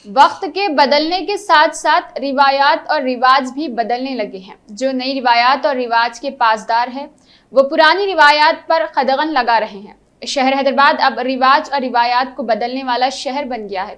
وقت کے بدلنے کے ساتھ ساتھ روایات اور رواج بھی بدلنے لگے ہیں۔ جو نئی روایات اور رواج کے پاسدار ہیں وہ پرانی روایات پر قدغن لگا رہے ہیں۔ شہر حیدرآباد اب رواج اور روایات کو بدلنے والا شہر بن گیا ہے،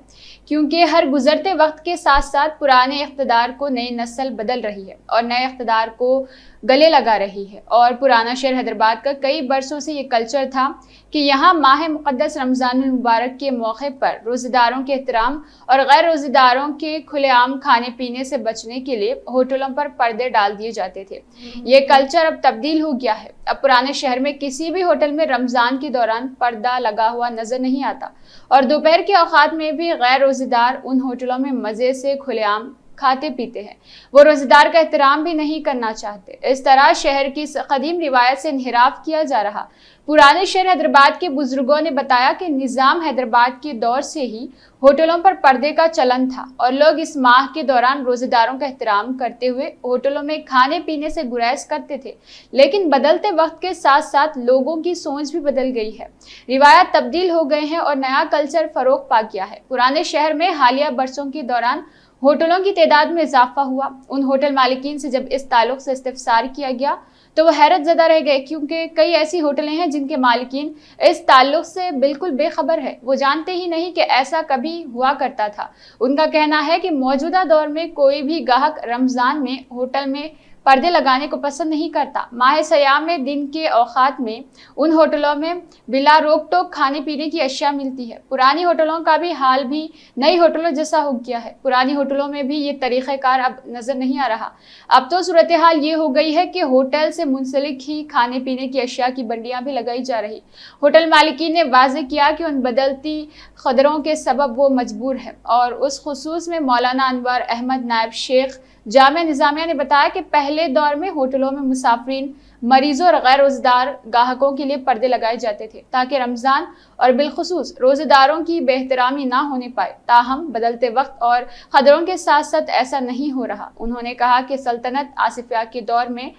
کیونکہ ہر گزرتے وقت کے ساتھ ساتھ پرانے اقتدار کو نئی نسل بدل رہی ہے اور نئے اقتدار کو گلے لگا رہی ہے۔ اور پرانا شہر حیدرآباد کا کئی برسوں سے یہ کلچر تھا کہ یہاں ماہ مقدس رمضان المبارک کے موقع پر روزہ داروں کے احترام اور غیر روزہ داروں کے کھلے عام کھانے پینے سے بچنے کے لیے ہوٹلوں پر پردے ڈال دیے جاتے تھے۔ یہ کلچر اب تبدیل ہو گیا ہے۔ اب پرانے شہر میں کسی بھی ہوٹل میں رمضان کے دوران پردہ لگا ہوا نظر نہیں آتا، اور دوپہر کے اوقات میں بھی غیر روزہ دار ان ہوٹلوں میں مزے سے کھلے عام کھاتے پیتے ہیں۔ وہ روزہ دار کا احترام بھی نہیں کرنا چاہتے۔ اس طرح شہر کی قدیم روایت سے انحراف کیا جا رہا۔ پرانے شہر حیدرآباد کے بزرگوں نے بتایا کہ نظام حیدرآباد کے دور سے ہی ہوٹلوں پر پردے کا چلن تھا، اور لوگ اس ماہ کے دوران روزہ داروں کا احترام کرتے ہوئے ہوٹلوں میں کھانے پینے سے گریز کرتے تھے۔ لیکن بدلتے وقت کے ساتھ ساتھ لوگوں کی سوچ بھی بدل گئی ہے، روایات تبدیل ہو گئے ہیں اور نیا کلچر فروغ پا گیا ہے۔ پرانے شہر میں حالیہ برسوں کے دوران ہوٹلوں کی تعداد میں اضافہ ہوا۔ ان ہوٹل مالکین سے جب اس تعلق سے استفسار کیا گیا تو وہ حیرت زدہ رہ گئے، کیونکہ کئی ایسی ہوٹلیں ہیں جن کے مالکین اس تعلق سے بالکل بے خبر ہے۔ وہ جانتے ہی نہیں کہ ایسا کبھی ہوا کرتا تھا۔ ان کا کہنا ہے کہ موجودہ دور میں کوئی بھی گاہک رمضان میں ہوٹل میں پردے لگانے کو پسند نہیں کرتا۔ ماہ سیام میں دن کے اوقات میں ان ہوٹلوں میں بلا روک ٹوک کھانے پینے کی اشیاء ملتی ہے۔ پرانی ہوٹلوں کا بھی حال بھی نئی ہوٹلوں جیسا ہو گیا ہے۔ پرانی ہوٹلوں میں بھی یہ طریقہ کار اب نظر نہیں آ رہا۔ اب تو صورتحال یہ ہو گئی ہے کہ ہوٹل سے منسلک ہی کھانے پینے کی اشیاء کی بنڈیاں بھی لگائی جا رہی۔ ہوٹل مالکین نے واضح کیا کہ ان بدلتی قدروں کے سبب وہ مجبور ہے، اور اس خصوص میں مولانا انور احمد نائب شیخ جامعہ نظامیہ نے بتایا کہ پہلے دور میں ہوٹلوں میں مسافرین، مریضوں اور غیر روزہ دار گاہکوں کے لیے پردے لگائے جاتے تھے تاکہ رمضان اور بالخصوص روزہ داروں کی بے احترامی نہ ہونے پائے۔ تاہم بدلتے وقت اور قدروں کے ساتھ ساتھ ایسا نہیں ہو رہا۔ انہوں نے کہا کہ سلطنت آصفیہ کے دور میں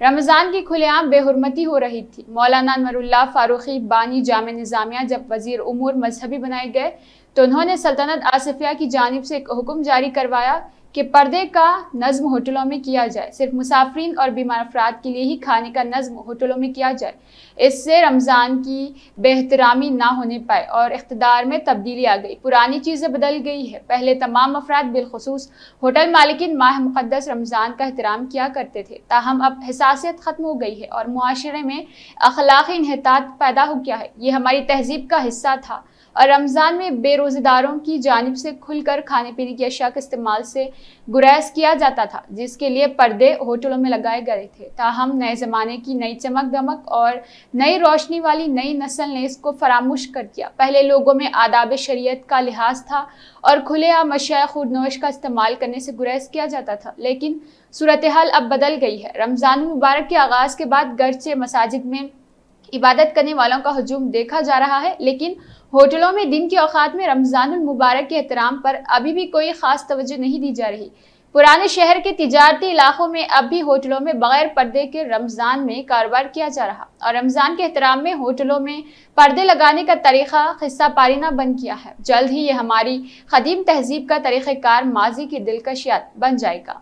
رمضان کی کھلے عام بے حرمتی ہو رہی تھی۔ مولانا انور اللہ فاروقی بانی جامعہ نظامیہ جب وزیر امور مذہبی بنائے گئے تو انہوں نے سلطنت آصفیہ کی جانب سے ایک حکم جاری کروایا کہ پردے کا نظم ہوٹلوں میں کیا جائے، صرف مسافرین اور بیمار افراد کے لیے ہی کھانے کا نظم ہوٹلوں میں کیا جائے۔ اس سے رمضان کی بے احترامی نہ ہونے پائے اور اقتدار میں تبدیلی آ گئی۔ پرانی چیزیں بدل گئی ہے۔ پہلے تمام افراد بالخصوص ہوٹل مالکین ماہ مقدس رمضان کا احترام کیا کرتے تھے، تاہم اب حساسیت ختم ہو گئی ہے اور معاشرے میں اخلاقی انحطاط پیدا ہو گیا ہے۔ یہ ہماری تہذیب کا حصہ تھا، اور رمضان میں بے روزہ داروں کی جانب سے کھل کر کھانے پینے کی اشیاء کے استعمال سے گریز کیا جاتا تھا، جس کے لیے پردے ہوٹلوں میں لگائے گئے تھے۔ تاہم نئے زمانے کی نئی چمک دمک اور نئی روشنی والی نئی نسل نے اس کو فراموش کر دیا۔ پہلے لوگوں میں آداب شریعت کا لحاظ تھا اور کھلے عام اشیاء خورنوش کا استعمال کرنے سے گریز کیا جاتا تھا، لیکن صورتحال اب بدل گئی ہے۔ رمضان المبارک کے آغاز کے بعد گرچہ مساجد میں عبادت کرنے والوں کا ہجوم دیکھا جا رہا ہے، لیکن ہوٹلوں میں دن کے اوقات میں رمضان المبارک کے احترام پر ابھی بھی کوئی خاص توجہ نہیں دی جا رہی۔ پرانے شہر کے تجارتی علاقوں میں اب بھی ہوٹلوں میں بغیر پردے کے رمضان میں کاروبار کیا جا رہا، اور رمضان کے احترام میں ہوٹلوں میں پردے لگانے کا طریقہ قصہ پارینہ بن گیا ہے۔ جلد ہی یہ ہماری قدیم تہذیب کا طریقہ کار ماضی کی دلکش یاد بن جائے گا۔